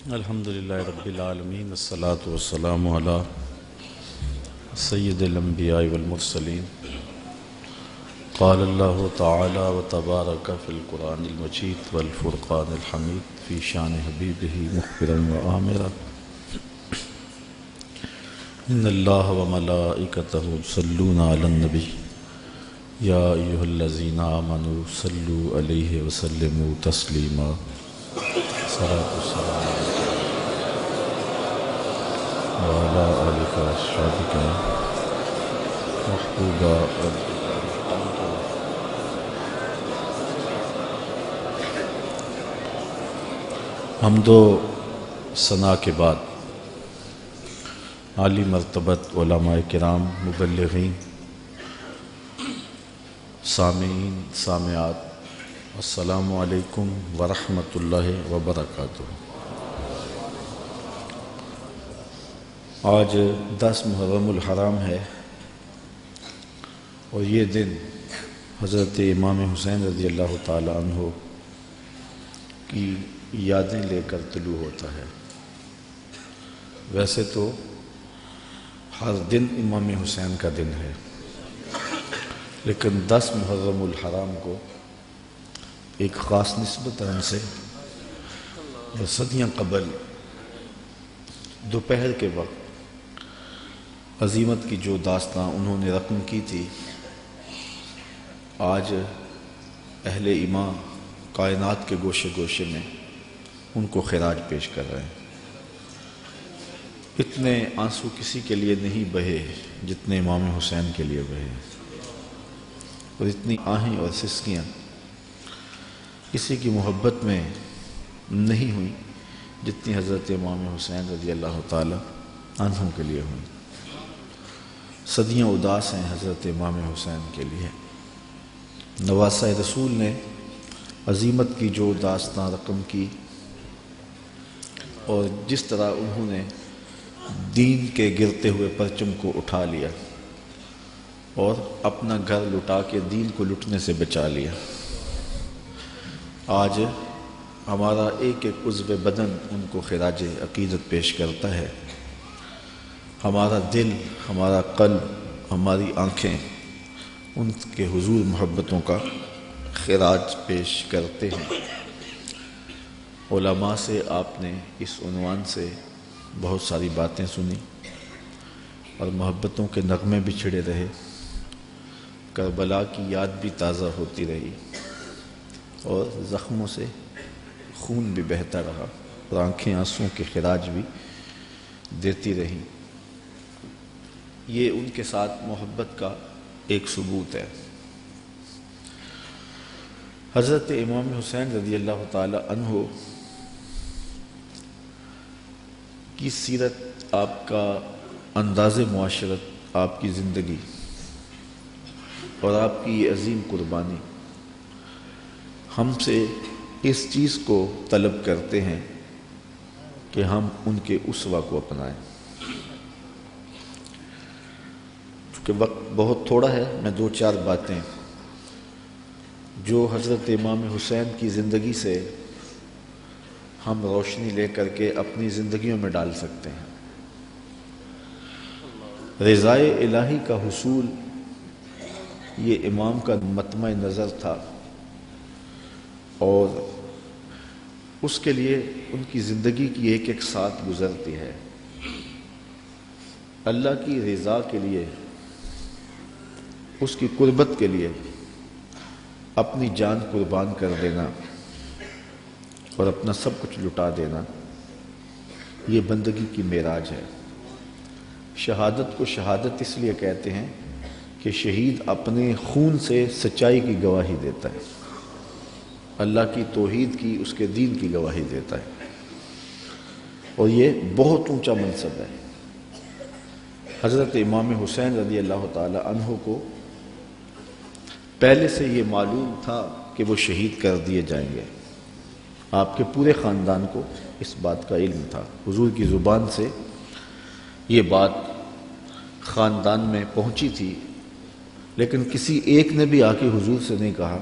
الحمدللہ رب العالمین والصلاة والسلام علی سید الانبیاء والمرسلین قال اللہ تعالی وتبارک فی القرآن المجید والفرقان الحمید فی شان حبیبہ مخبرا وآمرا ان اللہ وملائکتہ یصلون علی النبی یا ایہا الذین آمنوا صلوا علیہ وسلموا تسلیما صلاۃ والسلام وعلى آلك وأصحابك محبوبا حمد و ثنا کے بعد عالی مرتبت علماء کرام، مبلغین، سامعین، سامعات، السلام علیکم ورحمۃ اللہ وبرکاتہ۔ آج 10 محرم الحرام ہے اور یہ دن حضرت امام حسین رضی اللہ تعالی عنہ کی یادیں لے کر طلوع ہوتا ہے۔ ویسے تو ہر دن امام حسین کا دن ہے، لیکن 10 محرم الحرام کو ایک خاص نسبت ہم سے صدیاں قبل دوپہر کے وقت عظیمت کی جو داستاں انہوں نے رقم کی تھی، آج اہل ایمان کائنات کے گوشے گوشے میں ان کو خراج پیش کر رہے ہیں۔ اتنے آنسو کسی کے لیے نہیں بہے جتنے امام حسین کے لیے بہے، اور اتنی آہیں اور سسکیاں کسی کی محبت میں نہیں ہوئیں جتنی حضرت امام حسین رضی اللہ تعالی عنہ کے لیے ہوئیں۔ صدیاں اداس ہیں حضرت امام حسین کے لیے۔ نواسہ رسول نے عظیمت کی جو داستاں رقم کی اور جس طرح انہوں نے دین کے گرتے ہوئے پرچم کو اٹھا لیا اور اپنا گھر لٹا کے دین کو لٹنے سے بچا لیا، آج ہمارا ایک ایک عضو بدن ان کو خراج عقیدت پیش کرتا ہے۔ ہمارا دل، ہمارا قلب، ہماری آنکھیں ان کے حضور محبتوں کا خراج پیش کرتے ہیں۔ علماء سے آپ نے اس عنوان سے بہت ساری باتیں سنی اور محبتوں کے نغمے بھی چھڑے رہے، کربلا کی یاد بھی تازہ ہوتی رہی اور زخموں سے خون بھی بہتا رہا اور آنکھیں آنسوں کے خراج بھی دیتی رہیں۔ یہ ان کے ساتھ محبت کا ایک ثبوت ہے۔ حضرت امام حسین رضی اللہ تعالی عنہ کی سیرت، آپ کا انداز معاشرت، آپ کی زندگی اور آپ کی یہ عظیم قربانی ہم سے اس چیز کو طلب کرتے ہیں کہ ہم ان کے اسوہ کو اپنائیں۔ چونکہ وقت بہت تھوڑا ہے، میں 2-4 باتیں جو حضرت امام حسین کی زندگی سے ہم روشنی لے کر کے اپنی زندگیوں میں ڈال سکتے ہیں۔ رضائے الہی کا حصول یہ امام کا مطمع نظر تھا، اور اس کے لیے ان کی زندگی کی ایک ایک ساتھ گزرتی ہے۔ اللہ کی رضا کے لیے، اس کی قربت کے لیے اپنی جان قربان کر دینا اور اپنا سب کچھ لٹا دینا، یہ بندگی کی معراج ہے۔ شہادت کو شہادت اس لیے کہتے ہیں کہ شہید اپنے خون سے سچائی کی گواہی دیتا ہے، اللہ کی توحید کی، اس کے دین کی گواہی دیتا ہے، اور یہ بہت اونچا منصب ہے۔ حضرت امام حسین رضی اللہ تعالی عنہ کو پہلے سے یہ معلوم تھا کہ وہ شہید کر دیے جائیں گے۔ آپ کے پورے خاندان کو اس بات کا علم تھا، حضور کی زبان سے یہ بات خاندان میں پہنچی تھی، لیکن کسی ایک نے بھی آ کے حضور سے نہیں کہا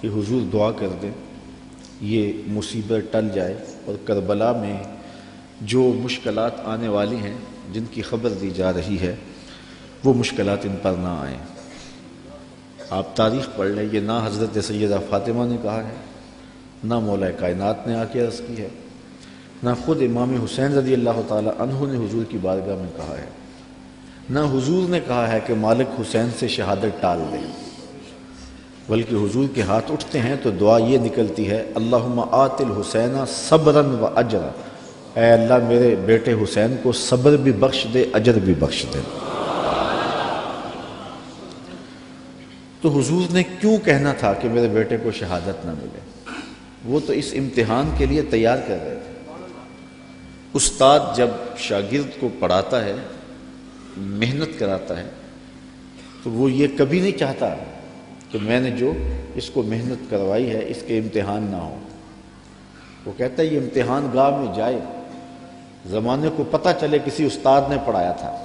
کہ حضور دعا کر دیں یہ مصیبت ٹل جائے اور کربلا میں جو مشکلات آنے والی ہیں جن کی خبر دی جا رہی ہے وہ مشکلات ان پر نہ آئیں۔ آپ تاریخ پڑھ لیں، یہ نہ حضرت سیدہ فاطمہ نے کہا ہے، نہ مولا کائنات نے آ کے عرض کی ہے، نہ خود امام حسین رضی اللہ تعالی عنہ نے حضور کی بارگاہ میں کہا ہے، نہ حضور نے کہا ہے کہ مالک حسین سے شہادت ٹال دے، بلکہ حضور کے ہاتھ اٹھتے ہیں تو دعا یہ نکلتی ہے، اللہم آت الحسین صبرا و اجرا، اے اللہ میرے بیٹے حسین کو صبر بھی بخش دے، اجر بھی بخش دے۔ تو حضور نے کیوں کہنا تھا کہ میرے بیٹے کو شہادت نہ ملے؟ وہ تو اس امتحان کے لیے تیار کر رہے تھے۔ استاد جب شاگرد کو پڑھاتا ہے، محنت کراتا ہے، تو وہ یہ کبھی نہیں چاہتا کہ میں نے جو اس کو محنت کروائی ہے اس کے امتحان نہ ہو۔ وہ کہتا ہے یہ امتحان گاہ میں جائے، زمانے کو پتہ چلے کسی استاد نے پڑھایا تھا۔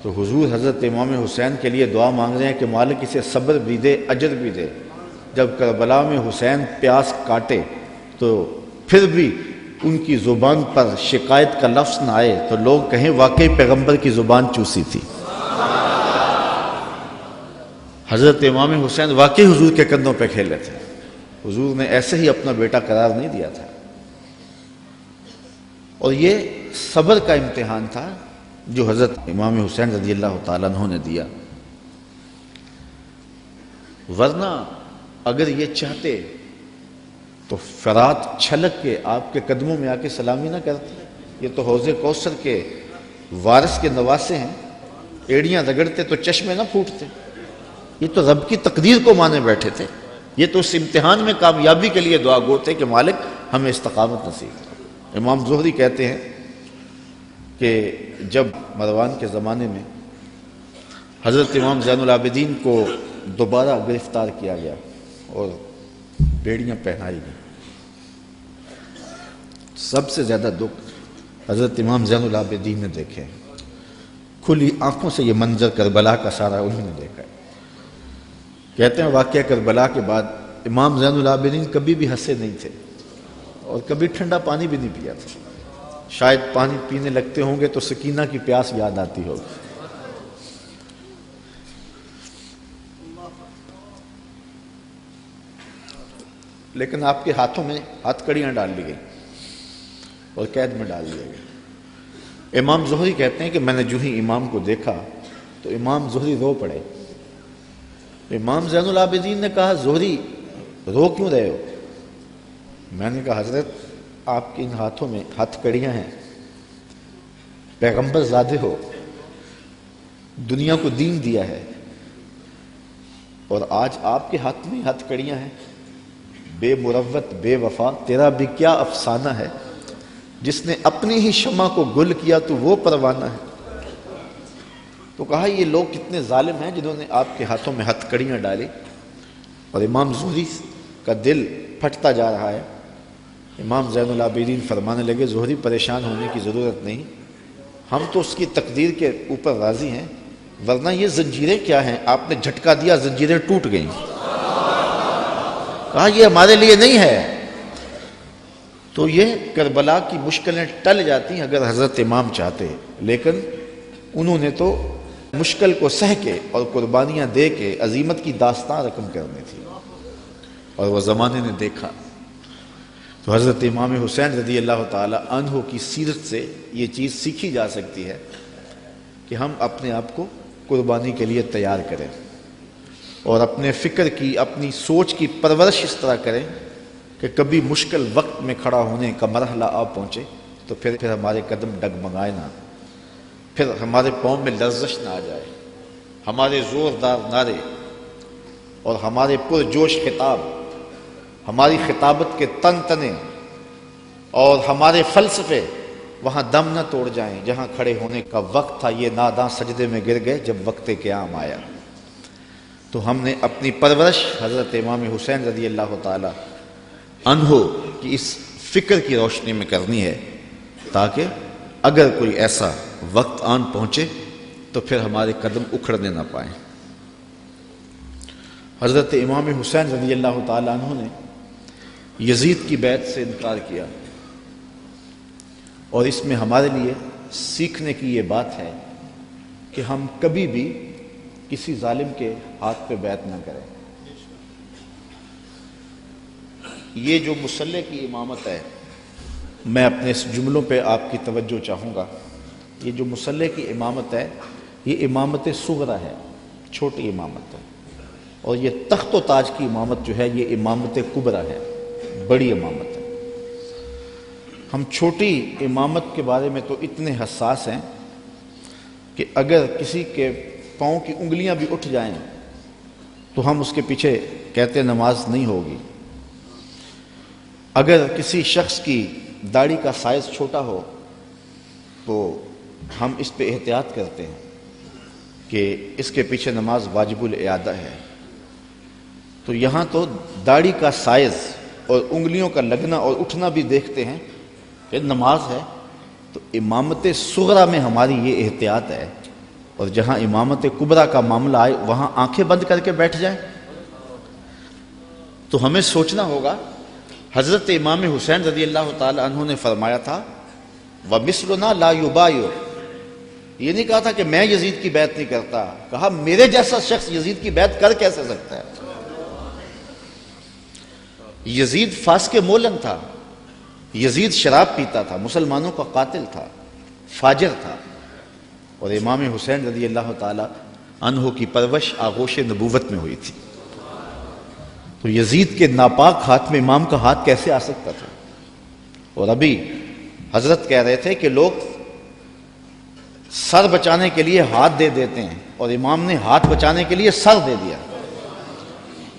تو حضور حضرت امام حسین کے لیے دعا مانگ رہے ہیں کہ مالک اسے صبر بھی دے، اجر بھی دے۔ جب کربلا میں حسین پیاس کاٹے تو پھر بھی ان کی زبان پر شکایت کا لفظ نہ آئے تو لوگ کہیں واقعی پیغمبر کی زبان چوسی تھی۔ حضرت امام حسین واقعی حضور کے کندھوں پہ کھیلے تھے، حضور نے ایسے ہی اپنا بیٹا قرار نہیں دیا تھا۔ اور یہ صبر کا امتحان تھا جو حضرت امام حسین رضی اللہ تعالیٰ عنہ نے دیا، ورنہ اگر یہ چاہتے تو فرات چھلک کے آپ کے قدموں میں آ کے سلامی نہ کرتے۔ یہ تو حوض کوثر کے وارث کے نواسے ہیں، ایڑیاں رگڑتے تو چشمے نہ پھوٹتے۔ یہ تو رب کی تقدیر کو مانے بیٹھے تھے، یہ تو اس امتحان میں کامیابی کے لیے دعا گو تھے کہ مالک ہمیں استقامت نصیب کرو۔ امام زہری کہتے ہیں کہ جب مروان کے زمانے میں حضرت امام زین العابدین کو دوبارہ گرفتار کیا گیا اور بیڑیاں پہنائی گئیں، سب سے زیادہ دکھ حضرت امام زین العابدین نے دیکھے، کھلی آنکھوں سے یہ منظر کربلا کا سارا انہوں نے دیکھا ہے۔ کہتے ہیں واقعہ کربلا کے بعد امام زین العابدین کبھی بھی ہنسے نہیں تھے اور کبھی ٹھنڈا پانی بھی نہیں پیا تھا۔ شاید پانی پینے لگتے ہوں گے تو سکینہ کی پیاس یاد آتی ہوگی۔ لیکن آپ کے ہاتھوں میں ہاتھ کڑیاں ڈال لی گئی اور قید میں ڈال دیا گیا۔ امام زہری کہتے ہیں کہ میں نے جو ہی امام کو دیکھا تو امام زہری رو پڑے۔ امام زین العابدین نے کہا زہری رو کیوں رہے ہو؟ میں نے کہا حضرت آپ کے ان ہاتھوں میں ہاتھ کڑیاں ہیں، پیغمبر زادے ہو، دنیا کو دین دیا ہے، اور آج آپ کے ہاتھ میں ہاتھ کڑیاں ہیں۔ بے مروت بے وفا تیرا بھی کیا افسانہ ہے، جس نے اپنی ہی شمع کو گل کیا تو وہ پروانہ ہے۔ تو کہا یہ لوگ کتنے ظالم ہیں جنہوں نے آپ کے ہاتھوں میں ہتھ کڑیاں ڈالی۔ اور امام زہری کا دل پھٹتا جا رہا ہے۔ امام زین العابدین فرمانے لگے زہری پریشان ہونے کی ضرورت نہیں، ہم تو اس کی تقدیر کے اوپر راضی ہیں، ورنہ یہ زنجیریں کیا ہیں، آپ نے جھٹکا دیا زنجیریں ٹوٹ گئیں۔ کہا یہ ہمارے لیے نہیں ہے۔ تو یہ کربلا کی مشکلیں ٹل جاتی اگر حضرت امام چاہتے، لیکن انہوں نے تو مشکل کو سہ کے اور قربانیاں دے کے عظیمت کی داستان رقم کرنی تھی، اور وہ زمانے نے دیکھا۔ تو حضرت امام حسین رضی اللہ تعالی عنہ کی سیرت سے یہ چیز سیکھی جا سکتی ہے کہ ہم اپنے آپ کو قربانی کے لیے تیار کریں اور اپنے فکر کی، اپنی سوچ کی پرورش اس طرح کریں کہ کبھی مشکل وقت میں کھڑا ہونے کا مرحلہ آ پہنچے تو پھر ہمارے قدم ڈگمگائے نہ، پھر ہمارے پاؤں میں لرزش نہ آ جائے، ہمارے زوردار نعرے اور ہمارے پرجوش خطاب، ہماری خطابت کے تن تنے اور ہمارے فلسفے وہاں دم نہ توڑ جائیں جہاں کھڑے ہونے کا وقت تھا۔ یہ ناداں سجدے میں گر گئے جب وقت قیام آیا۔ تو ہم نے اپنی پرورش حضرت امام حسین رضی اللہ تعالی عنہ کی اس فکر کی روشنی میں کرنی ہے، تاکہ اگر کوئی ایسا وقت آن پہنچے تو پھر ہمارے قدم اکھڑنے نہ پائیں۔ حضرت امام حسین رضی اللہ تعالی عنہ نے یزید کی بیعت سے انکار کیا، اور اس میں ہمارے لیے سیکھنے کی یہ بات ہے کہ ہم کبھی بھی کسی ظالم کے ہاتھ پہ بیعت نہ کریں۔ یہ جو مصلی کی امامت ہے، میں اپنے اس جملوں پہ آپ کی توجہ چاہوں گا۔ یہ جو مصلی کی امامت ہے، یہ امامت صغرا ہے، چھوٹی امامت ہے، اور یہ تخت و تاج کی امامت جو ہے یہ امامت کبریٰ ہے، بڑی امامت ہے۔ ہم چھوٹی امامت کے بارے میں تو اتنے حساس ہیں کہ اگر کسی کے پاؤں کی انگلیاں بھی اٹھ جائیں تو ہم اس کے پیچھے کہتے ہیں نماز نہیں ہوگی۔ اگر کسی شخص کی داڑھی کا سائز چھوٹا ہو تو ہم اس پہ احتیاط کرتے ہیں کہ اس کے پیچھے نماز واجب الاعادہ ہے۔ تو یہاں تو داڑھی کا سائز اور انگلیوں کا لگنا اور اٹھنا بھی دیکھتے ہیں کہ نماز ہے۔ تو امامت صغرا میں ہماری یہ احتیاط ہے، اور جہاں امامت کبریٰ کا معاملہ آئے وہاں آنکھیں بند کر کے بیٹھ جائیں۔ تو ہمیں سوچنا ہوگا، حضرت امام حسین رضی اللہ تعالی عنہ نے فرمایا تھا وَمِثْلُنَا لَا يُبَايِعُ، یہ نہیں کہا تھا کہ میں یزید کی بیعت نہیں کرتا، کہا میرے جیسا شخص یزید کی بیعت کر کیسے سکتا ہے۔ یزید فاسق مولن تھا، یزید شراب پیتا تھا، مسلمانوں کا قاتل تھا، فاجر تھا، اور امام حسین رضی اللہ تعالی عنہ کی پرورش آغوش نبوت میں ہوئی تھی۔ تو یزید کے ناپاک ہاتھ میں امام کا ہاتھ کیسے آ سکتا تھا؟ اور ابھی حضرت کہہ رہے تھے کہ لوگ سر بچانے کے لیے ہاتھ دے دیتے ہیں، اور امام نے ہاتھ بچانے کے لیے سر دے دیا۔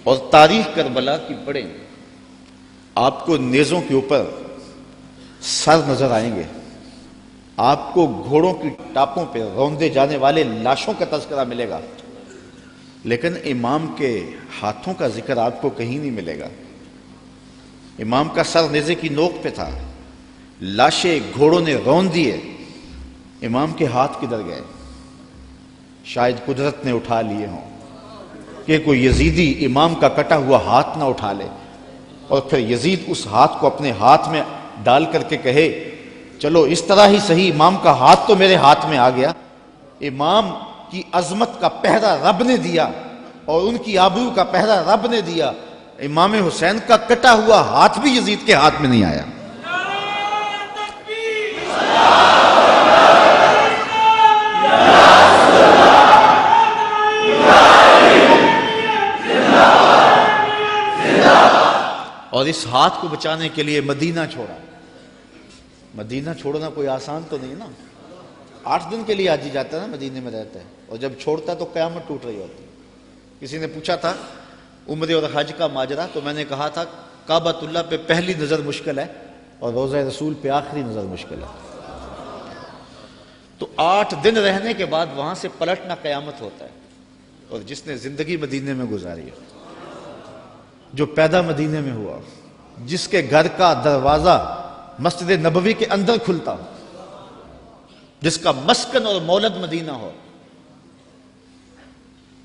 اور تاریخ کربلا کی پڑھیں، آپ کو نیزوں کے اوپر سر نظر آئیں گے، آپ کو گھوڑوں کی ٹاپوں پہ روندے جانے والے لاشوں کا تذکرہ ملے گا، لیکن امام کے ہاتھوں کا ذکر آپ کو کہیں نہیں ملے گا۔ امام کا سر نیزے کی نوک پہ تھا، لاشیں گھوڑوں نے رون دیے، امام کے ہاتھ کدھر گئے؟ شاید قدرت نے اٹھا لیے ہوں کہ کوئی یزیدی امام کا کٹا ہوا ہاتھ نہ اٹھا لے، اور پھر یزید اس ہاتھ کو اپنے ہاتھ میں ڈال کر کے کہے چلو اس طرح ہی صحیح، امام کا ہاتھ تو میرے ہاتھ میں آ گیا۔ امام کی عظمت کا پہرا رب نے دیا، اور ان کی آبرو کا پہرا رب نے دیا۔ امام حسین کا کٹا ہوا ہاتھ بھی یزید کے ہاتھ میں نہیں آیا۔ اور اس ہاتھ کو بچانے کے لیے مدینہ چھوڑا۔ مدینہ چھوڑنا کوئی آسان تو نہیں نا، 8 دن کے لیے حاجی جاتا ہے نا، مدینے میں رہتا ہے، اور جب چھوڑتا ہے تو قیامت ٹوٹ رہی ہوتی ہے۔ کسی نے پوچھا تھا عمرے اور حج کا ماجرا، تو میں نے کہا تھا کعبۃ اللہ پہ پہلی نظر مشکل ہے اور روضہ رسول پہ آخری نظر مشکل ہے۔ تو 8 دن رہنے کے بعد وہاں سے پلٹنا قیامت ہوتا ہے۔ اور جس نے زندگی مدینے میں گزاری ہے، جو پیدا مدینے میں ہوا، جس کے گھر کا دروازہ مسجد نبوی کے اندر کھلتا ہو، جس کا مسکن اور مولد مدینہ ہو۔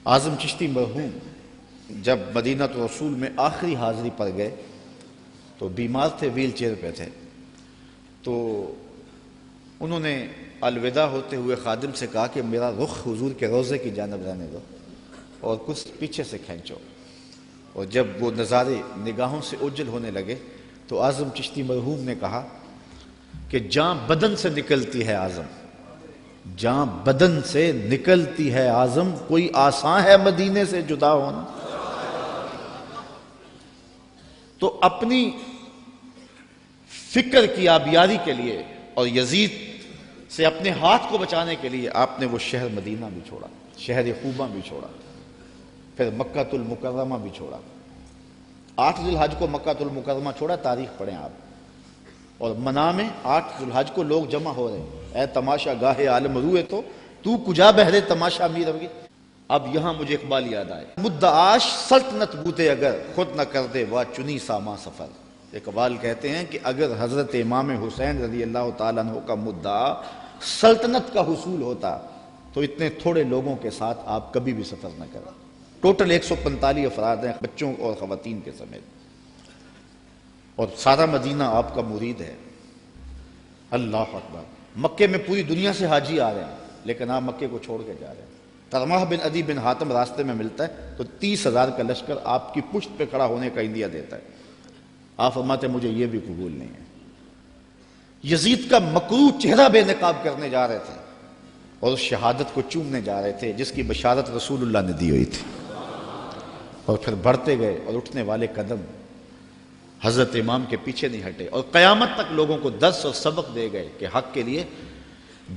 اعظم چشتی مرحوم جب مدینہ رسول میں آخری حاضری پر گئے تو بیمار تھے، ویل چیئر پہ تھے، تو انہوں نے الوداع ہوتے ہوئے خادم سے کہا کہ میرا رخ حضور کے روضے کی جانب رہنے دو اور کچھ پیچھے سے کھینچو۔ اور جب وہ نظارے نگاہوں سے اوجھل ہونے لگے تو اعظم چشتی مرحوم نے کہا کہ جاں بدن سے نکلتی ہے اعظم، جاں بدن سے نکلتی ہے اعظم، کوئی آسان ہے مدینے سے جدا ہونا۔ تو اپنی فکر کی آبیاری کے لیے اور یزید سے اپنے ہاتھ کو بچانے کے لیے آپ نے وہ شہر مدینہ بھی چھوڑا، شہر خوبہ بھی چھوڑا، پھر مکہ المکرمہ بھی چھوڑا۔ 8 ذی الحج کو مکہ المکرمہ چھوڑا، تاریخ پڑھیں آپ، اور منا میں 8 ذی الحج کو لوگ جمع ہو رہے ہیں، اے تماشا گاہے عالم روئے تو کجا بہرے تماشا می روی۔ اب یہاں مجھے اقبال یاد آئے، مدعاش سلطنت بوتے اگر خود نہ کر دے وا چنی ساما سفر۔ اقبال کہتے ہیں کہ اگر حضرت امام حسین رضی اللہ تعالیٰ عنہ کا مدعا سلطنت کا حصول ہوتا تو اتنے تھوڑے لوگوں کے ساتھ آپ کبھی بھی سفر نہ کریں۔ ٹوٹل 145 افراد ہیں، بچوں اور خواتین کے سمیت۔ اور سارا مدینہ آپ کا مرید ہے۔ اللہ اکبر۔ مکے میں پوری دنیا سے حاجی آ رہے ہیں، لیکن آپ مکے کو چھوڑ کے جا رہے ہیں۔ طلحہ بن عدی بن حاتم راستے میں ملتا ہے تو 30,000 کا لشکر آپ کی پشت پہ کھڑا ہونے کا عندیہ دیتا ہے۔ آپ فرماتے ہیں مجھے یہ بھی قبول نہیں ہے۔ یزید کا مکروہ چہرہ بے نقاب کرنے جا رہے تھے اور اس شہادت کو چومنے جا رہے تھے جس کی بشارت رسول اللہ نے دی ہوئی تھی، اور پھر بڑھتے گئے اور اٹھنے والے قدم حضرت امام کے پیچھے نہیں ہٹے، اور قیامت تک لوگوں کو درس اور سبق دے گئے کہ حق کے لیے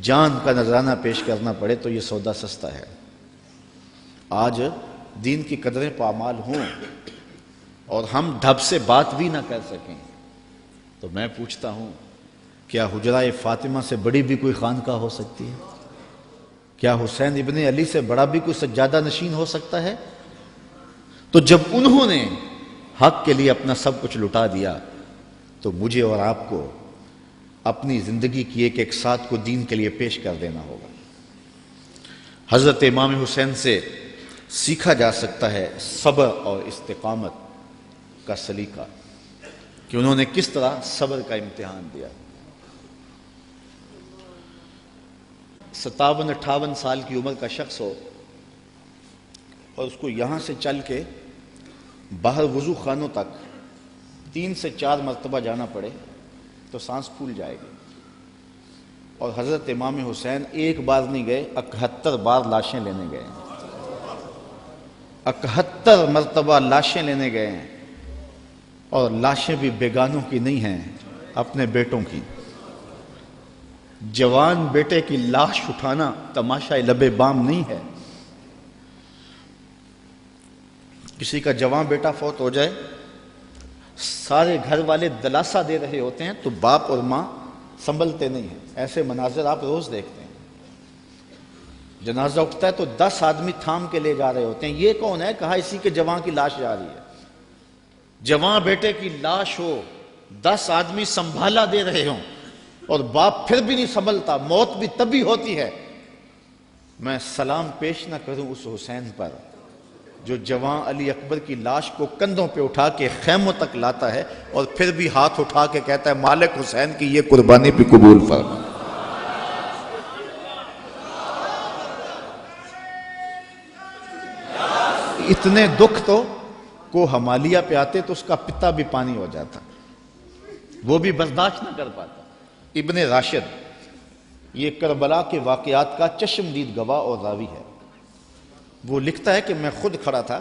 جان کا نذرانہ پیش کرنا پڑے تو یہ سودا سستا ہے۔ آج دین کی قدریں پامال ہوں اور ہم ڈھب سے بات بھی نہ کر سکیں تو میں پوچھتا ہوں کیا حجرہ فاطمہ سے بڑی بھی کوئی خانقاہ ہو سکتی ہے؟ کیا حسین ابن علی سے بڑا بھی کوئی سجادہ نشین ہو سکتا ہے؟ تو جب انہوں نے حق کے لیے اپنا سب کچھ لٹا دیا تو مجھے اور آپ کو اپنی زندگی کی ایک ایک ساتھ کو دین کے لیے پیش کر دینا ہوگا۔ حضرت امام حسین سے سیکھا جا سکتا ہے صبر اور استقامت کا سلیقہ کہ انہوں نے کس طرح صبر کا امتحان دیا۔ 57-58 سال کی عمر کا شخص ہو اور اس کو یہاں سے چل کے باہر وضو خانوں تک 3 سے 4 مرتبہ جانا پڑے تو سانس پھول جائے گی، اور حضرت امام حسین ایک بار نہیں گئے، 71 بار لاشیں لینے گئے ہیں، 71 مرتبہ لاشیں لینے گئے ہیں، اور لاشیں بھی بیگانوں کی نہیں ہیں، اپنے بیٹوں کی۔ جوان بیٹے کی لاش اٹھانا تماشا لبے بام نہیں ہے۔ کسی کا جوان بیٹا فوت ہو جائے، سارے گھر والے دلاسا دے رہے ہوتے ہیں تو باپ اور ماں سنبھلتے نہیں ہیں۔ ایسے مناظر آپ روز دیکھتے ہیں۔ جنازہ اٹھتا ہے تو 10 آدمی تھام کے لے جا رہے ہوتے ہیں، یہ کون ہے؟ کہا اسی کے جوان کی لاش جا رہی ہے۔ جوان بیٹے کی لاش ہو، 10 آدمی سنبھالا دے رہے ہوں اور باپ پھر بھی نہیں سنبھلتا، موت بھی تبھی ہوتی ہے۔ میں سلام پیش نہ کروں اس حسین پر جو جوان علی اکبر کی لاش کو کندھوں پہ اٹھا کے خیموں تک لاتا ہے اور پھر بھی ہاتھ اٹھا کے کہتا ہے مالک حسین کی یہ قربانی بھی قبول فرما۔ اتنے دکھ تو کو ہمالیہ پہ آتے تو اس کا پتا بھی پانی ہو جاتا، وہ بھی برداشت نہ کر پاتا۔ ابن راشد یہ کربلا کے واقعات کا چشمدید گواہ اور راوی ہے۔ وہ لکھتا ہے کہ میں خود کھڑا تھا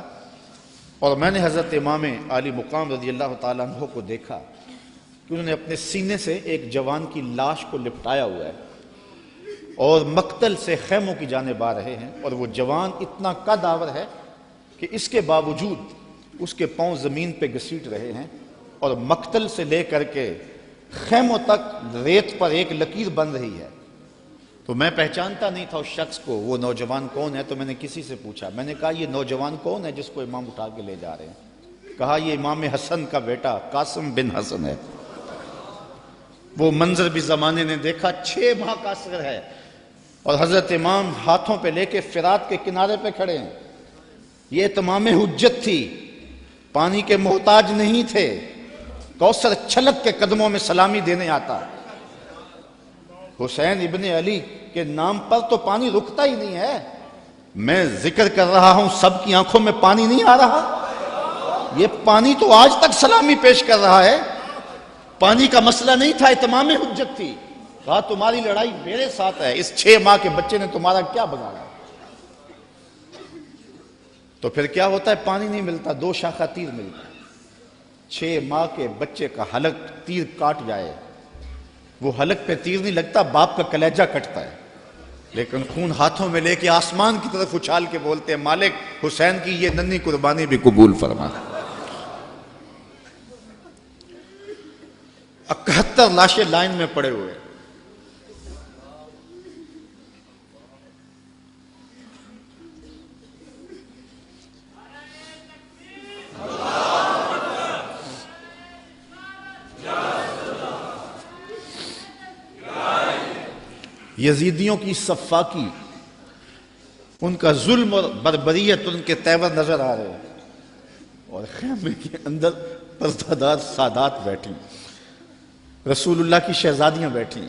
اور میں نے حضرت امام عالی مقام رضی اللہ تعالیٰ عنہ کو دیکھا کہ انہوں نے اپنے سینے سے ایک جوان کی لاش کو لپٹایا ہوا ہے اور مقتل سے خیموں کی جانب آ رہے ہیں، اور وہ جوان اتنا قد آور ہے کہ اس کے باوجود اس کے پاؤں زمین پہ گھسیٹ رہے ہیں، اور مقتل سے لے کر کے خیموں تک ریت پر ایک لکیر بن رہی ہے۔ تو میں پہچانتا نہیں تھا اس شخص کو، وہ نوجوان کون ہے؟ تو میں نے کسی سے پوچھا، میں نے کہا یہ نوجوان کون ہے جس کو امام اٹھا کے لے جا رہے ہیں؟ کہا یہ امام حسن کا بیٹا قاسم بن حسن ہے۔ وہ منظر بھی زمانے نے دیکھا، 6 ماہ کا اصغر ہے اور حضرت امام ہاتھوں پہ لے کے فرات کے کنارے پہ کھڑے ہیں۔ یہ تمام حجت تھی، پانی کے محتاج نہیں تھے، کوثر چھلک کے قدموں میں سلامی دینے آتا۔ حسین ابن علی کے نام پر تو پانی رکتا ہی نہیں ہے۔ میں ذکر کر رہا ہوں، سب کی آنکھوں میں پانی نہیں آ رہا؟ یہ پانی تو آج تک سلامی پیش کر رہا ہے۔ پانی کا مسئلہ نہیں تھا، اتمام حجت تھی۔ کہا تمہاری لڑائی میرے ساتھ ہے، اس 6 ماہ کے بچے نے تمہارا کیا بگاڑا؟ تو پھر کیا ہوتا ہے؟ پانی نہیں ملتا، 2 شاخہ تیر ملتا ہے۔ 6 ماہ کے بچے کا حلق تیر کاٹ جائے، وہ حلق پہ تیر نہیں لگتا، باپ کا کلیجہ کٹتا ہے، لیکن خون ہاتھوں میں لے کے آسمان کی طرف اچھال کے بولتے ہیں مالک حسین کی یہ ننھی قربانی بھی قبول فرما۔ 71 لاشیں لائن میں پڑے ہوئے۔ یزیدیوں کی صفاقی، ان کا ظلم اور بربریت ان کے تیور نظر آ رہے ہیں، اور خیمے کے اندر پردہ سادات بیٹھی، رسول اللہ کی شہزادیاں بیٹھی،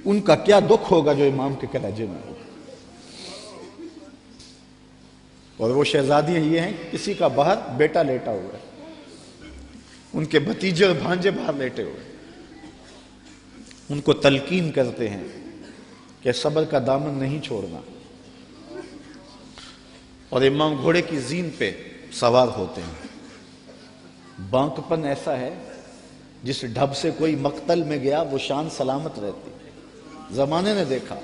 ان کا کیا دکھ ہوگا جو امام کے کلیجے میں ہوگا۔ اور وہ شہزادیاں یہ ہیں، کسی کا باہر بیٹا لیٹا ہوا ہے، ان کے بھتیجے اور بھانجے باہر لیٹے ہوئے، ان کو تلقین کرتے ہیں کہ صبر کا دامن نہیں چھوڑنا، اور امام گھوڑے کی زین پہ سوار ہوتے ہیں۔ بانکپن ایسا ہے جس ڈھب سے کوئی مقتل میں گیا وہ شان سلامت رہتی۔ زمانے نے دیکھا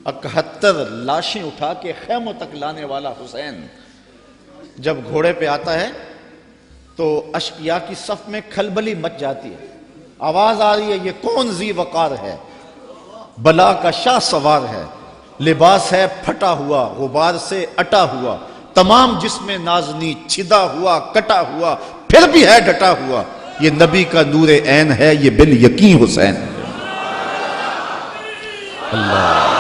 71 لاشیں اٹھا کے خیموں تک لانے والا حسین جب گھوڑے پہ آتا ہے تو اشقیاء کی صف میں کھلبلی مچ جاتی ہے، آواز آ رہی ہے یہ کون ذی وقار ہے، بلا کا شاہ سوار ہے، لباس ہے پھٹا ہوا غبار سے اٹا ہوا، تمام جسم نازنی چھدا ہوا کٹا ہوا، پھر بھی ہے ڈٹا ہوا، یہ نبی کا نور عین ہے، یہ بال یقین حسین ہے۔ اللہ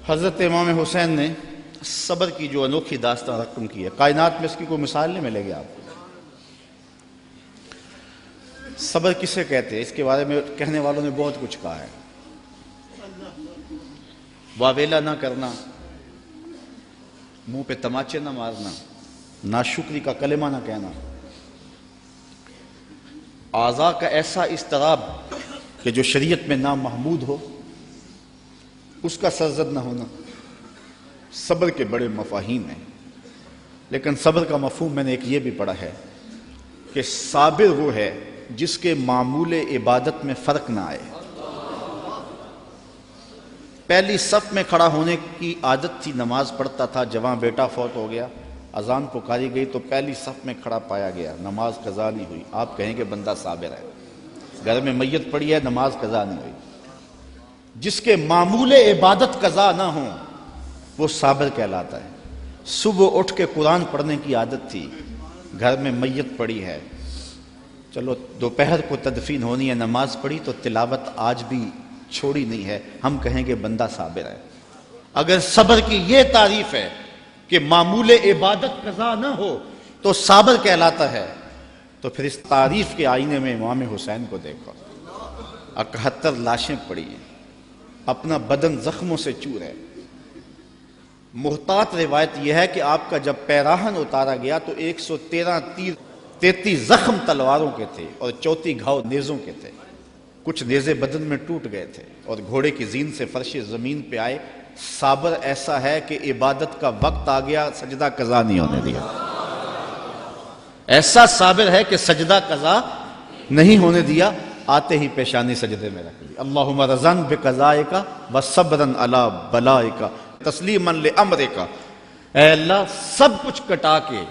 حضرت امام حسین نے صبر کی جو انوکھی داستان رقم کی ہے، کائنات میں اس کی کوئی مثال نہیں ملے گی آپ کو۔ صبر کسے کہتے ہیں، اس کے بارے میں کہنے والوں نے بہت کچھ کہا ہے۔ واویلا نہ کرنا، منہ پہ تماچے نہ مارنا، ناشکری کا کلمہ نہ کہنا، اعضاء کا ایسا اضطراب کہ جو شریعت میں نامحمود ہو اس کا سرزد نہ ہونا، صبر کے بڑے مفاہیم ہیں۔ لیکن صبر کا مفہوم میں نے ایک یہ بھی پڑھا ہے کہ صابر وہ ہے جس کے معمول عبادت میں فرق نہ آئے۔ پہلی صف میں کھڑا ہونے کی عادت تھی، نماز پڑھتا تھا، جوان بیٹا فوت ہو گیا، اذان پکاری گئی تو پہلی صف میں کھڑا پایا گیا، نماز قضا نہیں ہوئی، آپ کہیں کہ بندہ صابر ہے۔ گھر میں میت پڑی ہے، نماز قضا نہیں ہوئی، جس کے معمول عبادت قضا نہ ہوں وہ صابر کہلاتا ہے۔ صبح اٹھ کے قرآن پڑھنے کی عادت تھی، گھر میں میت پڑی ہے، چلو دوپہر کو تدفین ہونی ہے، نماز پڑھی تو تلاوت آج بھی چھوڑی نہیں ہے، ہم کہیں کہ بندہ صابر ہے۔ اگر صبر کی یہ تعریف ہے کہ معمول عبادت قضا نہ ہو تو صابر کہلاتا ہے، تو پھر اس تعریف کے آئینے میں امام حسین کو دیکھو، 71 لاشیں پڑی ہیں، اپنا بدن زخموں سے چور ہے۔ محتاط روایت یہ ہے کہ آپ کا جب پیراہن اتارا گیا تو 113 تیر، 33 زخم تلواروں کے تھے اور 34 گھاؤ نیزوں کے تھے، کچھ نیزے بدن میں ٹوٹ گئے تھے، اور گھوڑے کی زین سے فرش زمین پہ آئے۔ صابر ایسا ہے کہ عبادت کا وقت آ گیا، سجدہ قضا نہیں ہونے دیا۔ ایسا صابر ہے کہ سجدہ قضا نہیں ہونے دیا، آتے ہی پیشانی سجدے میں رکھ لی، اللہم رضن بقضائک و صبرن علی بلائک تسلیما لامرک، اے اللہ سب کچھ کٹا کے،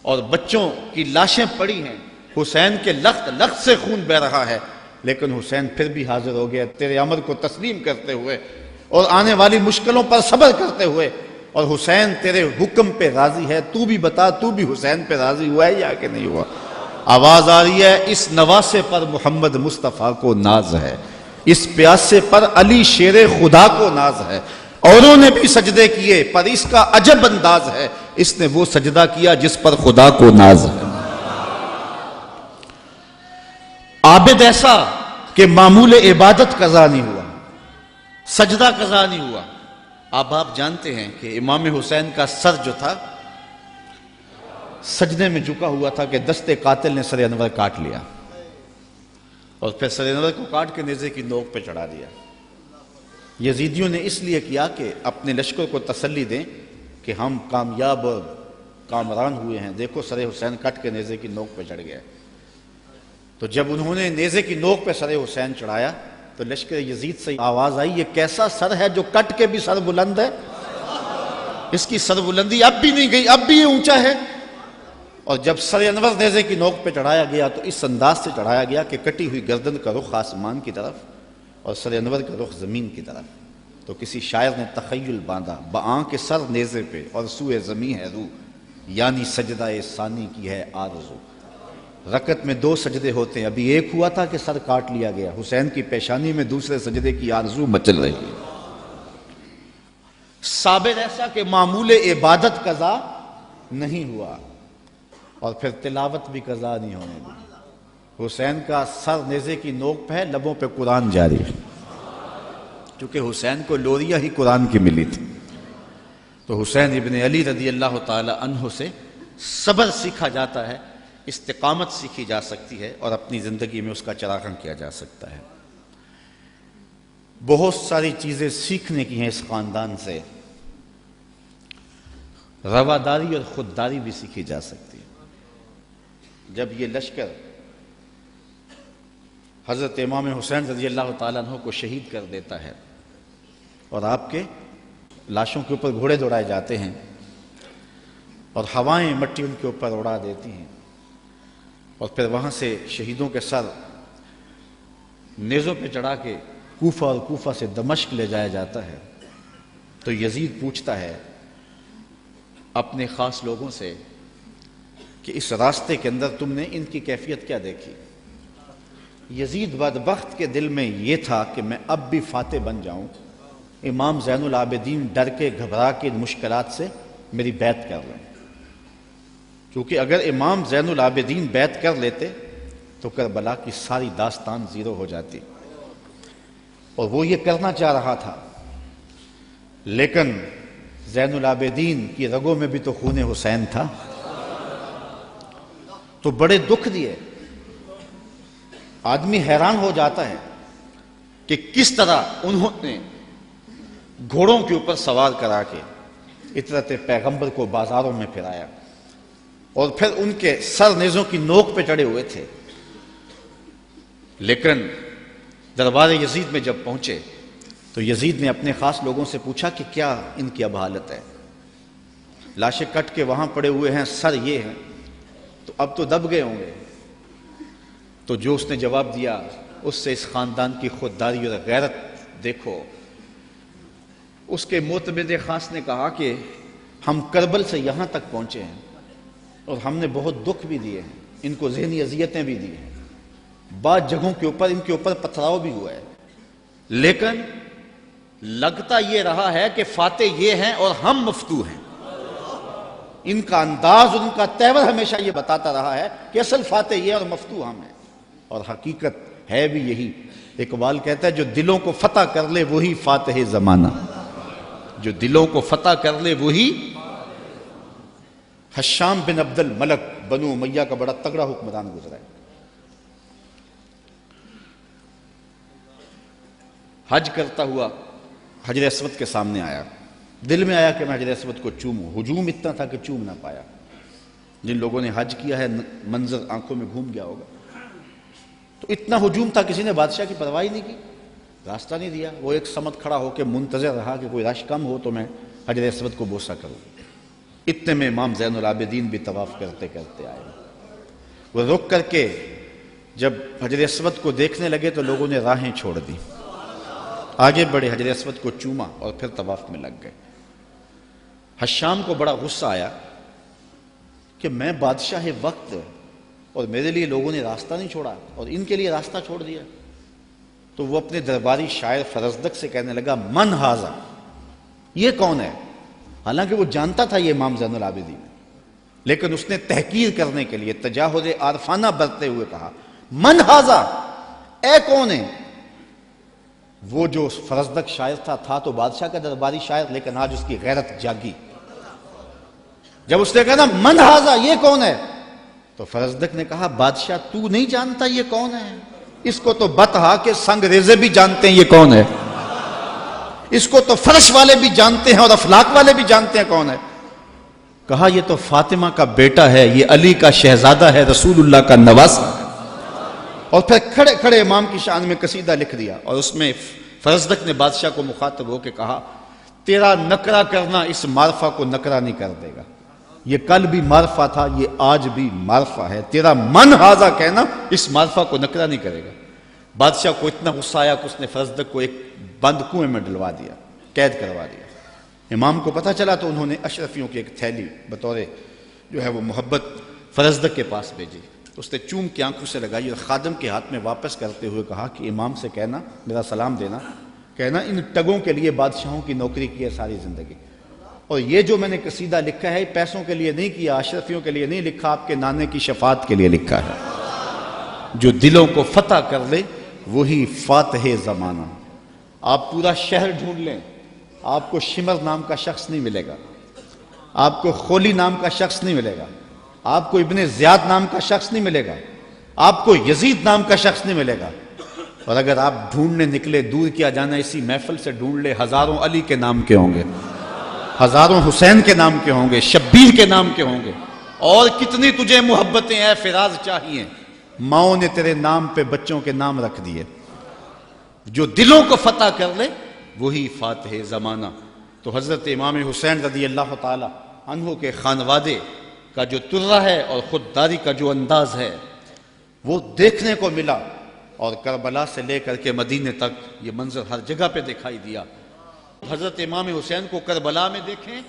اور بچوں کی لاشیں پڑی ہیں، حسین کے لخت لخت سے خون بہ رہا ہے، لیکن حسین پھر بھی حاضر ہو گیا تیرے امر کو تسلیم کرتے ہوئے اور آنے والی مشکلوں پر صبر کرتے ہوئے، اور حسین تیرے حکم پہ راضی ہے، تو بھی بتا تو بھی حسین پہ راضی ہوا ہے یا کہ نہیں ہوا؟ آواز آ رہی ہے، اس نواسے پر محمد مصطفیٰ کو ناز ہے، اس پیاسے پر علی شیر خدا کو ناز ہے، اوروں نے بھی سجدے کیے پر اس کا عجب انداز ہے، اس نے وہ سجدہ کیا جس پر خدا کو ناز ہے۔ عابد ایسا کہ معمول عبادت قضا نہیں ہوا، سجدہ قضا نہیں ہوا۔ اب آپ جانتے ہیں کہ امام حسین کا سر جو تھا سجدے میں جھکا ہوا تھا کہ دست قاتل نے سر انور کاٹ لیا، اور پھر سر انور کو کاٹ کے نیزے کی نوک پہ چڑھا دیا۔ یزیدیوں نے اس لیے کیا کہ اپنے لشکر کو تسلی دیں کہ ہم کامیاب اور کامران ہوئے ہیں، دیکھو سر حسین کٹ کے نیزے کی نوک پہ چڑھ گیا۔ تو جب انہوں نے نیزے کی نوک پہ سر حسین چڑھایا تو لشکر یزید سے آواز آئی، یہ کیسا سر ہے جو کٹ کے بھی سر بلند ہے، اس کی سر بلندی اب بھی نہیں گئی، اب بھی یہ اونچا ہے۔ اور جب سر انور نیزے کی نوک پہ چڑھایا گیا تو اس انداز سے چڑھایا گیا کہ کٹی ہوئی گردن کا رخ آسمان کی طرف اور سر انور کا رخ زمین کی طرف۔ تو کسی شاعر نے تخیل باندھا، بآں کے سر نیزے پہ اور سوئے زمیں ہے روح، یعنی سجدہ ثانی کی ہے آرزو۔ رکعت میں 2 سجدے ہوتے ہیں، ابھی ایک ہوا تھا کہ سر کاٹ لیا گیا، حسین کی پیشانی میں دوسرے سجدے کی آرزو مچل رہی ہے۔ صابر ایسا کہ معمول عبادت قضا نہیں ہوا، اور پھر تلاوت بھی قضا نہیں ہونے دی۔ حسین کا سر نیزے کی نوک پہ ہے، لبوں پہ قرآن جاری ہے، چونکہ حسین کو لوریاں ہی قرآن کی ملی تھی۔ تو حسین ابن علی رضی اللہ تعالی عنہ سے صبر سیکھا جاتا ہے، استقامت سیکھی جا سکتی ہے، اور اپنی زندگی میں اس کا چراغاں کیا جا سکتا ہے۔ بہت ساری چیزیں سیکھنے کی ہیں اس خاندان سے، رواداری اور خودداری بھی سیکھی جا سکتی ہے۔ جب یہ لشکر حضرت امام حسین رضی اللہ تعالیٰ عنہ کو شہید کر دیتا ہے، اور آپ کے لاشوں کے اوپر گھوڑے دوڑائے جاتے ہیں، اور ہوائیں مٹی ان کے اوپر اڑا دیتی ہیں، اور پھر وہاں سے شہیدوں کے سر نیزوں پہ چڑھا کے کوفہ اور کوفہ سے دمشق لے جایا جاتا ہے، تو یزید پوچھتا ہے اپنے خاص لوگوں سے کہ اس راستے کے اندر تم نے ان کی کیفیت کیا دیکھی؟ یزید بدبخت کے دل میں یہ تھا کہ میں اب بھی فاتح بن جاؤں، امام زین العابدین ڈر کے گھبرا کے مشکلات سے میری بیعت کر لیں، کیونکہ اگر امام زین العابدین بیعت کر لیتے تو کربلا کی ساری داستان زیرو ہو جاتی، اور وہ یہ کرنا چاہ رہا تھا، لیکن زین العابدین کی رگوں میں بھی تو خون حسین تھا، تو بڑے دکھ دیے۔ آدمی حیران ہو جاتا ہے کہ کس طرح انہوں نے گھوڑوں کے اوپر سوار کرا کے اطرت پیغمبر کو بازاروں میں پھرایا، اور پھر ان کے سر نیزوں کی نوک پہ چڑھے ہوئے تھے، لیکن دربار یزید میں جب پہنچے تو یزید نے اپنے خاص لوگوں سے پوچھا کہ کیا ان کی اب حالت ہے؟ لاشیں کٹ کے وہاں پڑے ہوئے ہیں، سر یہ ہیں، تو اب تو دب گئے ہوں گے۔ تو جو اس نے جواب دیا، اس سے اس خاندان کی خودداری اور غیرت دیکھو۔ اس کے معتمد خاص نے کہا کہ ہم کربل سے یہاں تک پہنچے ہیں، اور ہم نے بہت دکھ بھی دیے ہیں، ان کو ذہنی اذیتیں بھی دی ہیں، بعض جگہوں کے اوپر ان کے اوپر پتھراؤ بھی ہوا ہے، لیکن لگتا یہ رہا ہے کہ فاتح یہ ہیں اور ہم مفتو ہیں۔ ان کا انداز اور ان کا تیور ہمیشہ یہ بتاتا رہا ہے کہ اصل فاتح یہ اور مفتو ہم ہیں، اور حقیقت ہے بھی یہی۔ اقبال کہتا ہے جو دلوں کو فتح کر لے وہی فاتح زمانہ، جو دلوں کو فتح کر لے وہی۔ حشام بن عبد الملک بنو امیہ کا بڑا تگڑا حکمران گزرا ہے، حج کرتا ہوا حجر اسود کے سامنے آیا، دل میں آیا کہ میں حجر اسود کو چوموں، ہجوم اتنا تھا کہ چوم نہ پایا۔ جن لوگوں نے حج کیا ہے منظر آنکھوں میں گھوم گیا ہوگا، تو اتنا ہجوم تھا کسی نے بادشاہ کی پرواہ نہیں کی، راستہ نہیں دیا، وہ ایک سمت کھڑا ہو کے منتظر رہا کہ کوئی رش کم ہو تو میں حجر اسود کو بوسہ کروں۔ اتنے میں امام زین العابدین بھی طواف کرتے کرتے آئے، وہ رک کر کے جب حجر اسود کو دیکھنے لگے تو لوگوں نے راہیں چھوڑ دی، آگے بڑھے، حجر اسود کو چوما اور پھر طواف میں لگ گئے۔ حشام کو بڑا غصہ آیا کہ میں بادشاہ وقت اور میرے لیے لوگوں نے راستہ نہیں چھوڑا اور ان کے لیے راستہ چھوڑ دیا۔ تو وہ اپنے درباری شاعر فرزدق سے کہنے لگا من ھذا، یہ کون ہے؟ حالانکہ وہ جانتا تھا یہ امام زین العابدین، لیکن اس نے تحقیر کرنے کے لیے تجاہل عارفانہ برتتے ہوئے کہا من ھذا، اے کون ہے؟ وہ جو فرزدق شاعر تھا تو بادشاہ کا درباری شاعر، لیکن آج اس کی غیرت جاگی۔ جب اس نے کہا نا من ھذا، یہ کون ہے؟ تو فرزدق نے کہا بادشاہ تو نہیں جانتا یہ کون ہے؟ اس کو تو بتہا کہ سنگ ریزے بھی جانتے ہیں یہ کون ہے، اس کو تو فرش والے بھی جانتے ہیں اور افلاک والے بھی جانتے ہیں کون ہے۔ کہا یہ تو فاطمہ کا بیٹا ہے، یہ علی کا شہزادہ ہے، رسول اللہ کا نواسہ ہے۔ اور پھر کھڑے کھڑے امام کی شان میں قصیدہ لکھ دیا، اور اس میں فرزدق نے بادشاہ کو مخاطب ہو کے کہا تیرا نکرہ کرنا اس معرفہ کو نکرہ نہیں کر دے گا، یہ کل بھی معرفہ تھا، یہ آج بھی معرفہ ہے، تیرا من ھذا کہنا اس معرفہ کو نکرہ نہیں کرے گا۔ بادشاہ کو اتنا غصہ آیا کہ اس نے فرزدق کو ایک بند کنویں میں ڈلوا دیا، قید کروا دیا۔ امام کو پتہ چلا تو انہوں نے اشرفیوں کی ایک تھیلی بطور جو ہے وہ محبت فرزدق کے پاس بھیجی۔ اس نے چوم کی آنکھوں سے لگائی اور خادم کے ہاتھ میں واپس کرتے ہوئے کہا کہ امام سے کہنا، میرا سلام دینا، کہنا ان ٹگوں کے لیے بادشاہوں کی نوکری کی ہے ساری زندگی، اور یہ جو میں نے قصیدہ لکھا ہے پیسوں کے لیے نہیں کیا، اشرفیوں کے لیے نہیں لکھا، آپ کے نانے کی شفاعت کے لیے لکھا ہے۔ جو دلوں کو فتح کر لے وہی فاتح زمانہ۔ آپ پورا شہر ڈھونڈ لیں، آپ کو شمر نام کا شخص نہیں ملے گا، آپ کو خولی نام کا شخص نہیں ملے گا، آپ کو ابن زیاد نام کا شخص نہیں ملے گا، آپ کو یزید نام کا شخص نہیں ملے گا۔ اور اگر آپ ڈھونڈنے نکلے، دور کیا جانا، اسی محفل سے ڈھونڈ لے، ہزاروں علی کے نام کے ہوں گے، ہزاروں حسین کے نام کے ہوں گے، شبیر کے نام کے ہوں گے، اور کتنی تجھے محبتیں اے فراز چاہیے، ماؤں نے تیرے نام پہ بچوں کے نام رکھ دیے۔ جو دلوں کو فتح کر لے وہی فاتح زمانہ۔ تو حضرت امام حسین رضی اللہ تعالی عنہ کے خانوادے کا جو ترہ ہے اور خودداری کا جو انداز ہے وہ دیکھنے کو ملا، اور کربلا سے لے کر کے مدینے تک یہ منظر ہر جگہ پہ دکھائی دیا۔ حضرت امام حسین کو کربلا میں دیکھیں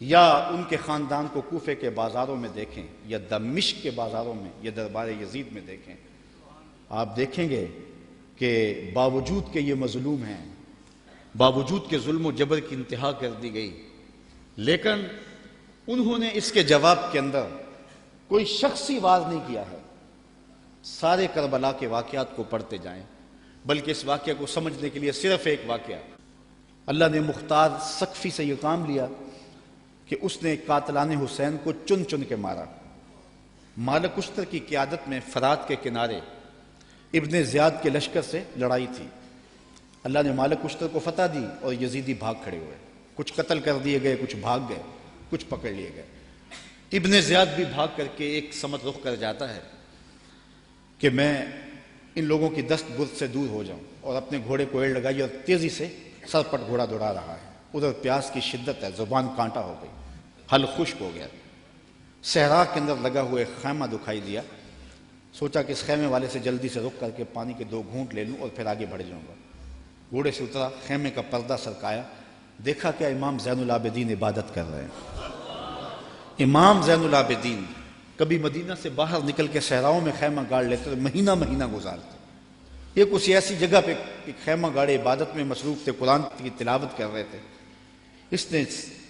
یا ان کے خاندان کو کوفے کے بازاروں میں دیکھیں یا دمشق کے بازاروں میں یا دربار یزید میں دیکھیں، آپ دیکھیں گے کہ باوجود کہ یہ مظلوم ہیں، باوجود کہ ظلم و جبر کی انتہا کر دی گئی، لیکن انہوں نے اس کے جواب کے اندر کوئی شخصی وار نہیں کیا ہے۔ سارے کربلا کے واقعات کو پڑھتے جائیں، بلکہ اس واقعہ کو سمجھنے کے لیے صرف ایک واقعہ، اللہ نے مختار سقفی سے یہ کام لیا کہ اس نے قاتلان حسین کو چن چن کے مارا۔ مالک اشتر کی قیادت میں فرات کے کنارے ابن زیاد کے لشکر سے لڑائی تھی، اللہ نے مالک اشتر کو فتح دی اور یزیدی بھاگ کھڑے ہوئے، کچھ قتل کر دیے گئے، کچھ بھاگ گئے، کچھ پکڑ لیے گئے۔ ابن زیاد بھی بھاگ کر کے ایک سمت رخ کر جاتا ہے کہ میں ان لوگوں کی دست برد سے دور ہو جاؤں، اور اپنے گھوڑے کو ایڑ لگائی اور تیزی سے سرپٹ گھوڑا دوڑا رہا ہے۔ ادھر پیاس کی شدت ہے، زبان کانٹا ہو گئی، حل خشک ہو گیا۔ صحرا کے اندر لگا ہوئے خیمہ دکھائی دیا، سوچا کہ اس خیمے والے سے جلدی سے رک کر کے پانی کے 2 گھونٹ لے لوں اور پھر آگے بڑھ جاؤں گا۔ گھوڑے سے اترا، خیمے کا پردہ سرکایا، دیکھا کہ امام زین العابدین عبادت کر رہے ہیں۔ امام زین العابدین کبھی مدینہ سے باہر نکل کے صحراؤں میں خیمہ گاڑ لیتے، مہینہ مہینہ گزارتے۔ یہ کسی ایسی جگہ پہ ایک خیمہ گاڑے عبادت میں مصروف تھے، قرآن کی تلاوت کر رہے تھے۔ اس نے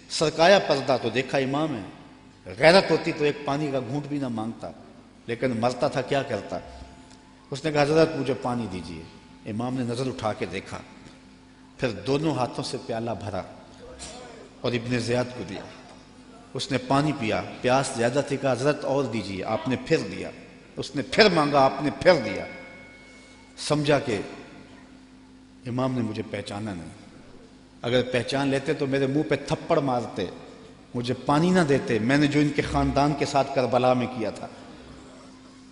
سرکایا پردہ تو دیکھا امام ہے، غیرت ہوتی تو ایک پانی کا گھونٹ بھی نہ مانگتا، لیکن مرتا تھا کیا کرتا۔ اس نے کہا حضرت مجھے پانی دیجیے۔ امام نے نظر اٹھا کے دیکھا، پھر دونوں ہاتھوں سے پیالہ بھرا اور ابن زیاد کو دیا۔ اس نے پانی پیا، پیاس زیادہ تھی، کہا حضرت اور دیجیے۔ آپ نے پھر دیا، اس نے پھر مانگا، آپ نے پھر دیا۔ سمجھا کہ امام نے مجھے پہچانا نہیں، اگر پہچان لیتے تو میرے منہ پہ تھپڑ مارتے، مجھے پانی نہ دیتے، میں نے جو ان کے خاندان کے ساتھ کربلا میں کیا تھا۔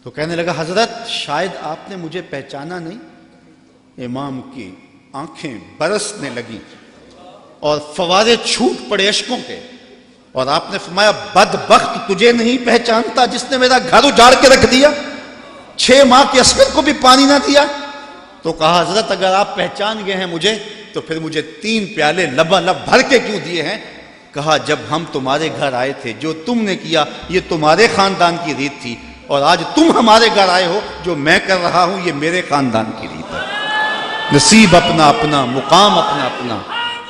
تو کہنے لگا حضرت شاید آپ نے مجھے پہچانا نہیں۔ امام کی آنکھیں برسنے لگیں اور فوارے چھوٹ پڑے اشکوں کے، اور آپ نے فرمایا بدبخت تجھے نہیں پہچانتا جس نے میرا گھر اجاڑ کے رکھ دیا، 6 ماہ کے عسکر کو بھی پانی نہ دیا۔ تو کہا حضرت اگر آپ پہچان گئے ہیں مجھے تو پھر مجھے 3 پیالے لبالب بھر کے کیوں دیے ہیں؟ کہا جب ہم تمہارے گھر آئے تھے جو تم نے کیا یہ تمہارے خاندان کی ریت تھی، اور آج تم ہمارے گھر آئے ہو جو میں کر رہا ہوں یہ میرے خاندان کی ریت ہے۔ نصیب اپنا اپنا، مقام اپنا اپنا،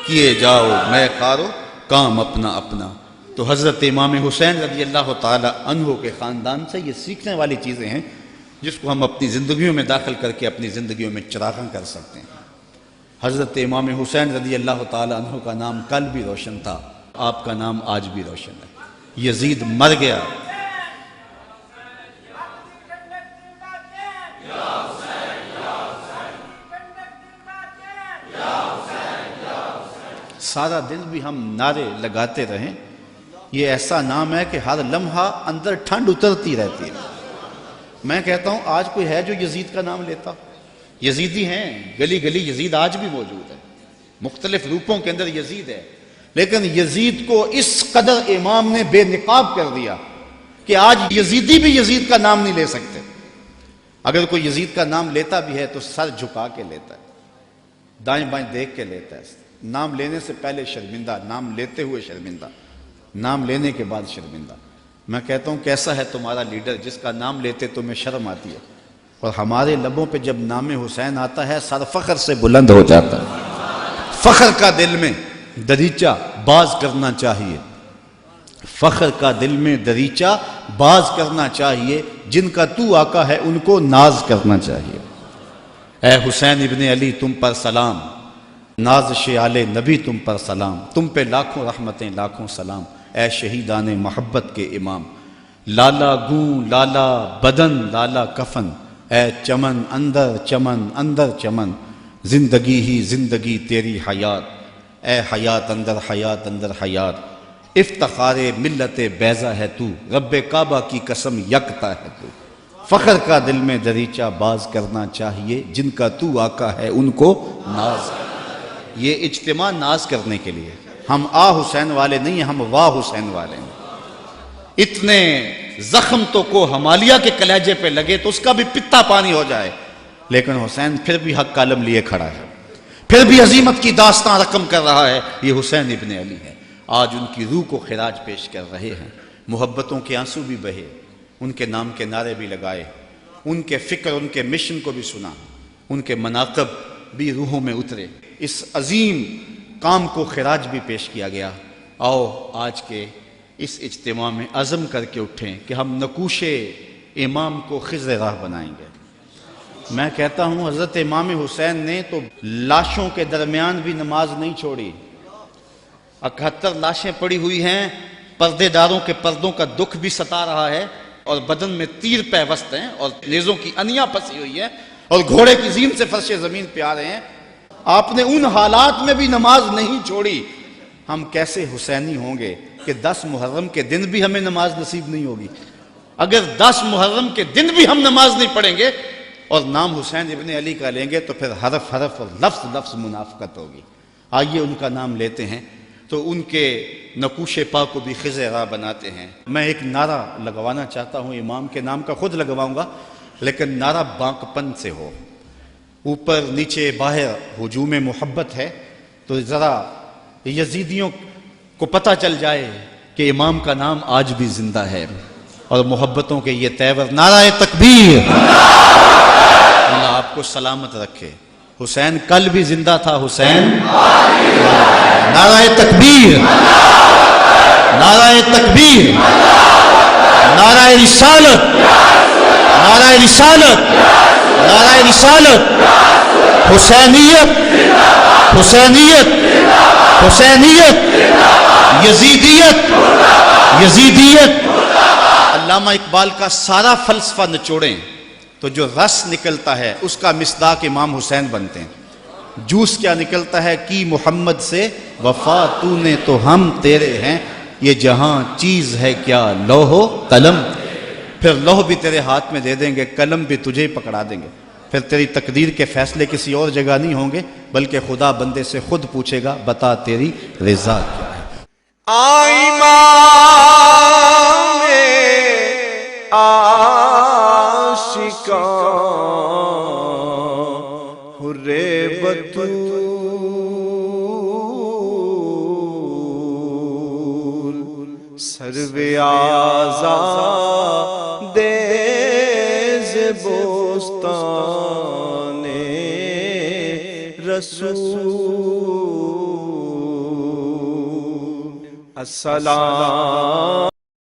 کیے جاؤ میں خارو کام اپنا اپنا۔ تو حضرت امام حسین رضی اللہ تعالی عنہ کے خاندان سے یہ سیکھنے والی چیزیں ہیں جس کو ہم اپنی زندگیوں میں داخل کر کے اپنی زندگیوں میں چراغاں کر سکتے ہیں۔ حضرت امام حسین رضی اللہ تعالی عنہ کا نام کل بھی روشن تھا، آپ کا نام آج بھی روشن ہے۔ یزید مر گیا، سارا دن بھی ہم نعرے لگاتے رہیں، یہ ایسا نام ہے کہ ہر لمحہ اندر ٹھنڈ اترتی رہتی ہے۔ میں کہتا ہوں آج کوئی ہے جو یزید کا نام لیتا؟ یزیدی ہیں، گلی گلی یزید آج بھی موجود ہے، مختلف روپوں کے اندر یزید ہے، لیکن یزید کو اس قدر امام نے بے نقاب کر دیا کہ آج یزیدی بھی یزید کا نام نہیں لے سکتے۔ اگر کوئی یزید کا نام لیتا بھی ہے تو سر جھکا کے لیتا ہے، دائیں بائیں دیکھ کے لیتا ہے، نام لینے سے پہلے شرمندہ، نام لیتے ہوئے شرمندہ، نام لینے کے بعد شرمندہ۔ میں کہتا ہوں کیسا ہے تمہارا لیڈر جس کا نام لیتے تمہیں شرم آتی ہے، اور ہمارے لبوں پہ جب نام حسین آتا ہے سر فخر سے بلند ہو جاتا ہے۔ فخر کا دل میں دریچہ باز کرنا چاہیے، فخر کا دل میں دریچہ باز کرنا چاہیے، جن کا تو آقا ہے ان کو ناز کرنا چاہیے۔ اے حسین ابن علی تم پر سلام، نازش آل نبی تم پر سلام، تم پہ لاکھوں رحمتیں لاکھوں سلام، اے شہیدان محبت کے امام۔ لالا گوں لالا بدن لالا کفن، اے چمن اندر چمن، زندگی ہی زندگی تیری حیات، اے حیات اندر حیات، افتخار ملت بیضا ہے تو، رب کعبہ کی قسم یکتا ہے تو۔ فخر کا دل میں دریچہ باز کرنا چاہیے، جن کا تو آقا ہے ان کو ناز۔ یہ اجتماع ناز کرنے کے لیے، ہم آ حسین والے نہیں ہیں، ہم واہ حسین والے ہیں۔ اتنے زخم تو کو ہمالیہ کے کلیجے پہ لگے تو اس کا بھی پتا پانی ہو جائے، لیکن حسین پھر بھی حق کالم لیے کھڑا ہے، پھر بھی عظیمت کی داستان رقم کر رہا ہے۔ یہ حسین ابن علی ہے، آج ان کی روح کو خراج پیش کر رہے ہیں، محبتوں کے آنسو بھی بہے، ان کے نام کے نعرے بھی لگائے، ان کے فکر ان کے مشن کو بھی سنا، ان کے مناقب بھی روحوں میں اترے، اس عظیم کام کو خراج بھی پیش کیا گیا۔ آؤ آج کے اس اجتماع میں عزم کر کے اٹھیں کہ ہم نقوش امام کو خضر راہ بنائیں گے۔ میں کہتا ہوں حضرت امام حسین نے تو لاشوں کے درمیان بھی نماز نہیں چھوڑی، 71 لاشیں پڑی ہوئی ہیں، پردے داروں کے پردوں کا دکھ بھی ستا رہا ہے، اور بدن میں تیر پیوست ہیں، اور نیزوں کی انیاں پسی ہوئی ہیں، اور گھوڑے کی زین سے فرش زمین پہ آ رہے ہیں۔ آپ نے ان حالات میں بھی نماز نہیں چھوڑی۔ ہم کیسے حسینی ہوں گے کہ 10 محرم کے دن بھی ہمیں نماز نصیب نہیں ہوگی؟ اگر 10 محرم کے دن بھی ہم نماز نہیں پڑھیں گے اور نام حسین ابن علی کا لیں گے تو پھر حرف حرف اور لفظ لفظ منافقت ہوگی۔ آئیے ان کا نام لیتے ہیں تو ان کے نقوش پا کو بھی خضر راہ بناتے ہیں۔ میں ایک نعرہ لگوانا چاہتا ہوں، امام کے نام کا خود لگواؤں گا، لیکن نعرہ بانکپن سے ہو، اوپر نیچے باہر ہجوم محبت ہے، تو ذرا یزیدیوں کو پتہ چل جائے کہ امام کا نام آج بھی زندہ ہے، اور محبتوں کے یہ تیور نعرہ تکبیر۔ اللہ آپ کو سلامت رکھے۔ حسین کل بھی زندہ تھا، حسین نعرہ تکبیر، نعرہ تکبیر، نعرہ رسالت، نعرہ رسالت، نعرہ رسالت، حسینیت، حسینیت، حسینیت، یزیدیت، یزیدیت۔ علامہ اقبال کا سارا فلسفہ نچوڑیں تو جو رس نکلتا ہے اس کا مصداق امام حسین بنتے ہیں۔ جوس کیا نکلتا ہے؟ کی محمد سے وفا تو نے تو ہم تیرے ہیں، یہ جہاں چیز ہے کیا لوح و قلم، پھر لوح بھی تیرے ہاتھ میں دے دیں گے، قلم بھی تجھے پکڑا دیں گے، پھر تیری تقدیر کے فیصلے کسی اور جگہ نہیں ہوں گے، بلکہ خدا بندے سے خود پوچھے گا بتا تیری رضا کیا ہے۔ سرو آزاد بوستان رسول، السلام